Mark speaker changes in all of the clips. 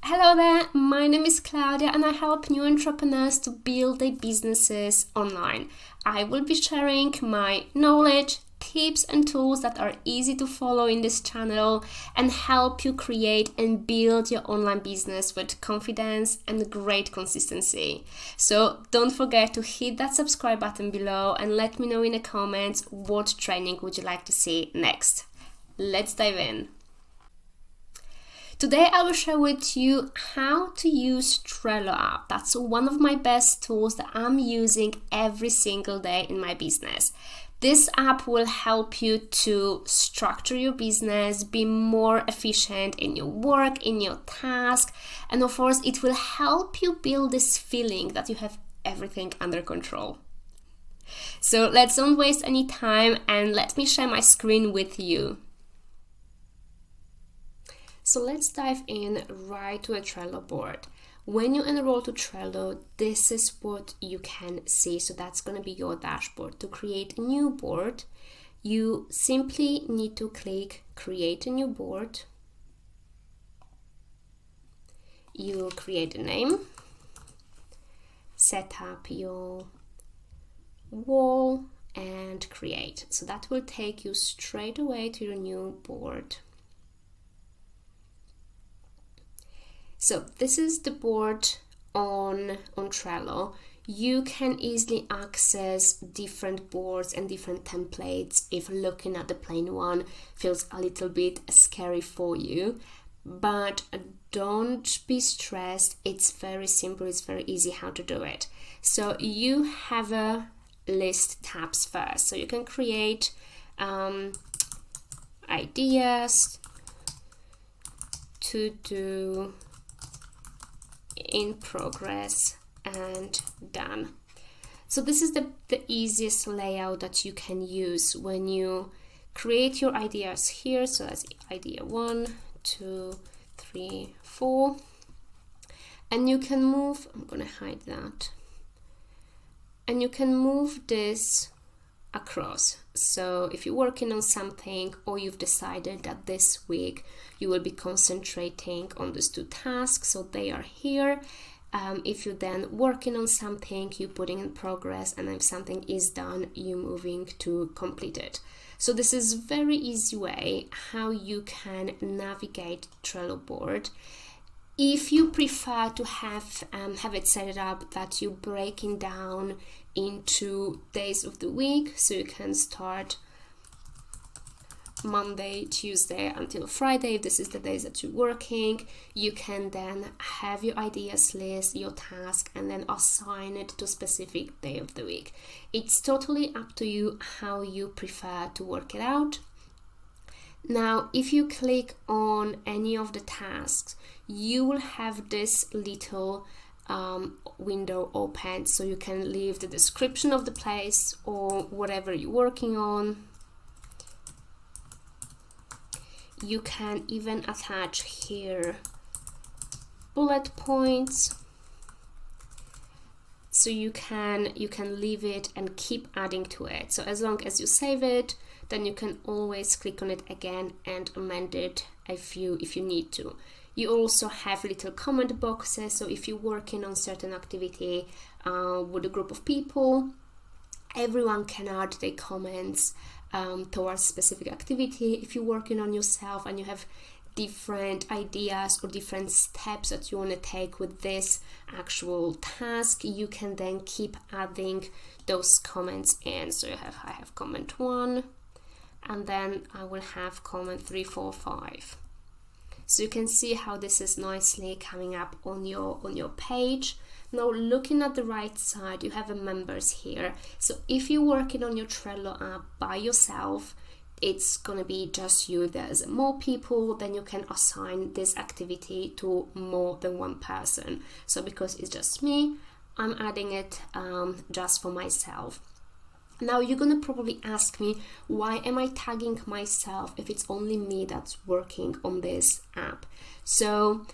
Speaker 1: Hello there, my name is Claudia and I help new entrepreneurs to build their businesses online. I will be sharing my knowledge, tips and tools that are easy to follow in this channel and help you create and build your online business with confidence and great consistency. So don't forget to hit that subscribe button below and let me know in the comments what training would you like to see next. Let's dive in. Today I will share with you how to use Trello app. That's one of my best tools that I'm using every single day in my business. This app will help you to structure your business, be more efficient in your work, in your task, and of course it will help you build this feeling that you have everything under control. So let's don't waste any time and let me share my screen with you. So let's dive in right to a Trello board. When you enroll to Trello, this is what you can see. So that's going to be your dashboard. To create a new board, you simply need to click Create a New Board. You create a name, set up your wall and create. So that will take you straight away to your new board. So this is the board on Trello. You can easily access different boards and different templates if looking at the plain one feels a little bit scary for you. But don't be stressed, it's very simple, it's very easy how to do it. So you have a list tabs first. So you can create ideas, to do, in progress and done. So this is the easiest layout that you can use when you create your ideas here. So that's idea 1, 2, 3, 4, and you can move, I'm gonna hide that, and you can move this across. So if you're working on something or you've decided that this week you will be concentrating on these 2 tasks, so they are here. If you're then working on something, you putting in progress, and if something is done, you moving to complete it. So this is very easy way how you can navigate Trello board. If you prefer to have it set up that you're breaking down into days of the week, so you can start Monday, Tuesday until Friday, if this is the days that you're working, you can then have your ideas list, your task, and then assign it to a specific day of the week. It's totally up to you how you prefer to work it out. Now, if you click on any of the tasks, you will have this little window open, so you can leave the description of the place or whatever you're working on. You can even attach here bullet points, so you can leave it and keep adding to it. So as long as you save it, then you can always click on it again and amend it if you need to. You also have little comment boxes, so if you're working on certain activity with a group of people, everyone can add their comments towards specific activity. If you're working on yourself and you have different ideas or different steps that you want to take with this actual task, you can then keep adding those comments in. So I have comment 1, and then I will have comment 3, 4, 5. So you can see how this is nicely coming up on your page. Now looking at the right side, you have a members here. So if you're working on your Trello app by yourself, it's gonna be just you. There's more people, then you can assign this activity to more than one person. So because it's just me, I'm adding it just for myself. Now you're gonna probably ask me, why am I tagging myself if it's only me that's working on this app? So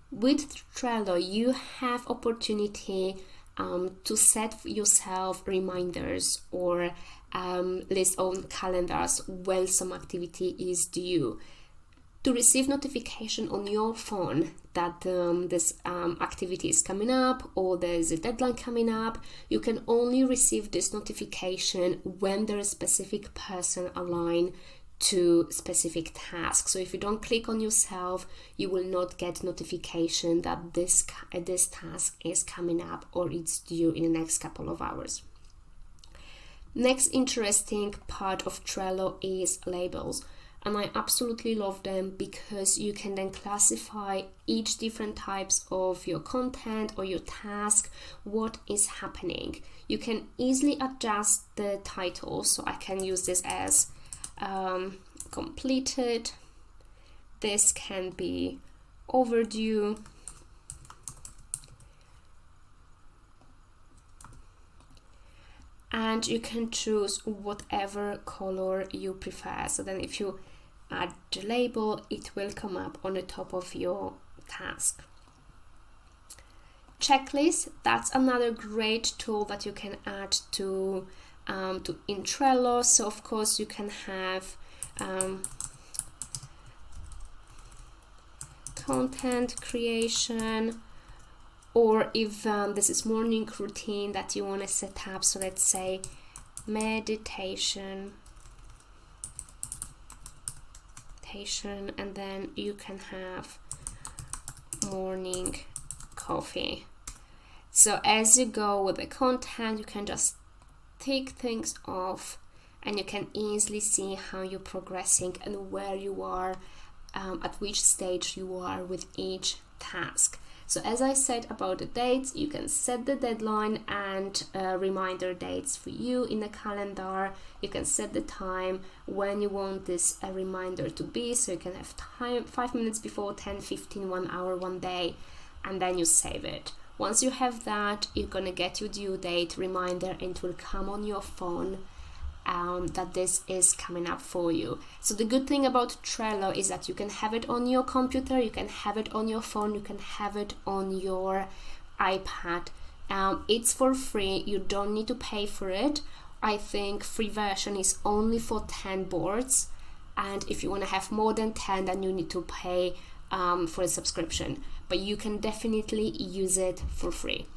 Speaker 1: with Trello, you have opportunity to set yourself reminders or list on calendars when some activity is due. To receive notification on your phone that this activity is coming up or there's a deadline coming up, you can only receive this notification when there is a specific person aligned to specific tasks. So if you don't click on yourself, you will not get notification that this task is coming up or it's due in the next couple of hours. Next interesting part of Trello is labels. And I absolutely love them because you can then classify each different types of your content or your task, what is happening. You can easily adjust the title, so I can use this as completed. This can be overdue. And you can choose whatever color you prefer. So then if you add the label, it will come up on the top of your task. Checklist, that's another great tool that you can add to in Trello. So of course you can have content creation, or if this is morning routine that you want to set up, so let's say meditation, and then you can have morning coffee. So as you go with the content, you can just take things off and you can easily see how you're progressing and where you are, at which stage you are with each task. So as I said about the dates, you can set the deadline and reminder dates for you in the calendar. You can set the time when you want this reminder to be. So you can have time 5 minutes before, 10, 15, 1 hour, 1 day, and then you save it. Once you have that, you're gonna get your due date reminder and it will come on your phone that this is coming up for you. So the good thing about Trello is that you can have it on your computer, you can have it on your phone, you can have it on your iPad. It's for free, you don't need to pay for it. I think free version is only for 10 boards, and if you want to have more than 10, then you need to pay for a subscription, but you can definitely use it for free.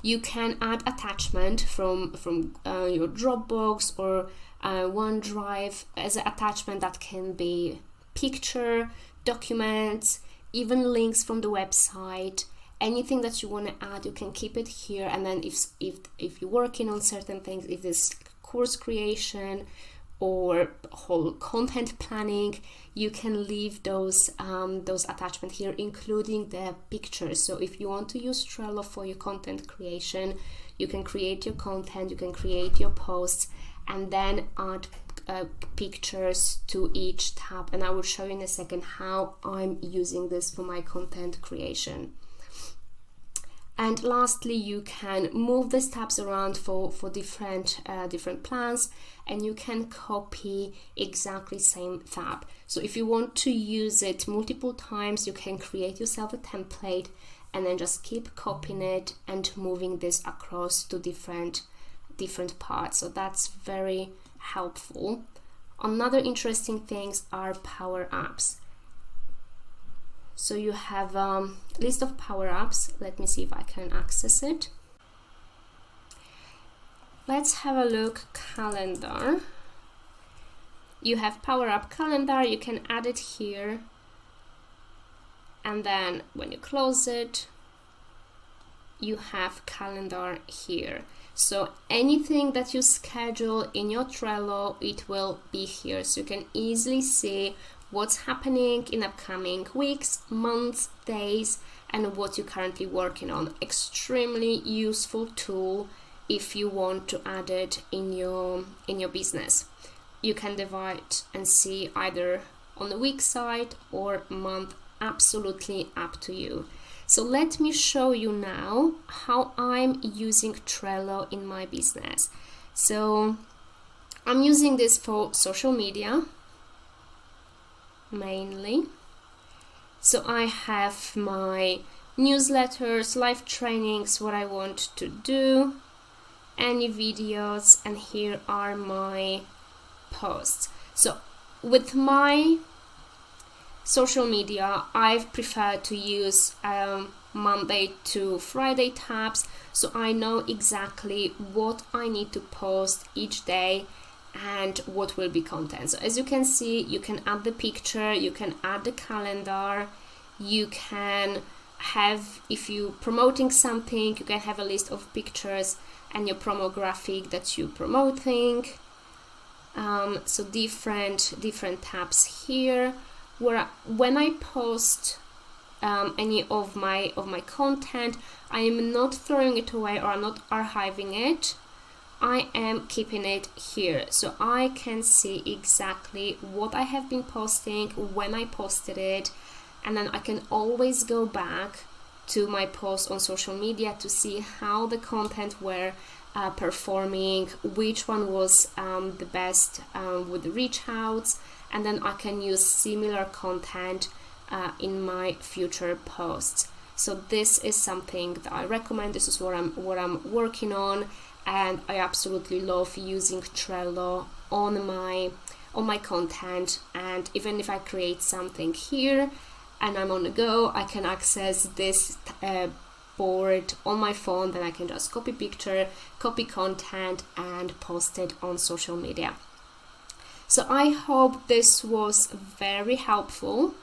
Speaker 1: You can add attachment from your Dropbox or OneDrive as an attachment. That can be picture, documents, even links from the website. Anything that you want to add, you can keep it here. And then if you're working on certain things, if it's course creation or whole content planning, you can leave those attachments here, including the pictures. So if you want to use Trello for your content creation, you can create your content, you can create your posts, and then add pictures to each tab. And I will show you in a second how I'm using this for my content creation. And lastly, you can move these tabs around for different plans, and you can copy exactly same tab. So if you want to use it multiple times, you can create yourself a template and then just keep copying it and moving this across to different parts. So that's very helpful. Another interesting things are power-ups. So you have a list of power-ups. Let me see if I can access it. Let's have a look. Calendar. You have power-up calendar. You can add it here. And then when you close it, you have calendar here. So anything that you schedule in your Trello, it will be here. So you can easily see what's happening in upcoming weeks, months, days, and what you're currently working on. Extremely useful tool if you want to add it in your business. You can divide and see either on the week side or month, absolutely up to you. So let me show you now how I'm using Trello in my business. So I'm using this for social media mainly. So I have my newsletters, live trainings, what I want to do, any videos, and here are my posts. So with my social media, I've preferred to use Monday to Friday tabs, so I know exactly what I need to post each day and what will be content. So as you can see, you can add the picture, you can add the calendar, you can have, if you're promoting something, you can have a list of pictures and your promo graphic that you're promoting. So different tabs here, where when I post any of my content, I am not throwing it away or not archiving it. I am keeping it here, so I can see exactly what I have been posting, when I posted it, and then I can always go back to my posts on social media to see how the content were performing, which one was the best with the reach outs, and then I can use similar content in my future posts. So this is something that I recommend. This is what I'm working on, and I absolutely love using Trello on my content. And even if I create something here and I'm on the go, I can access this board on my phone. Then I can just copy picture, copy content, and post it on social media. So I hope this was very helpful.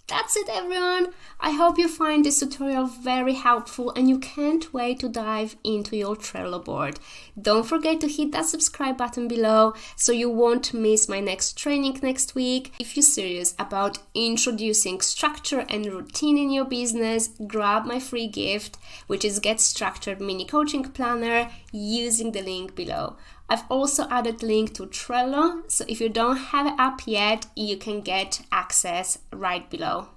Speaker 1: That's it, everyone. I hope you find this tutorial very helpful and you can't wait to dive into your Trello board. Don't forget to hit that subscribe button below so you won't miss my next training next week. If you're serious about introducing structure and routine in your business, grab my free gift, which is Get Structured Mini Coaching Planner, using the link below. I've also added link to Trello, so if you don't have an app yet, you can get access right below.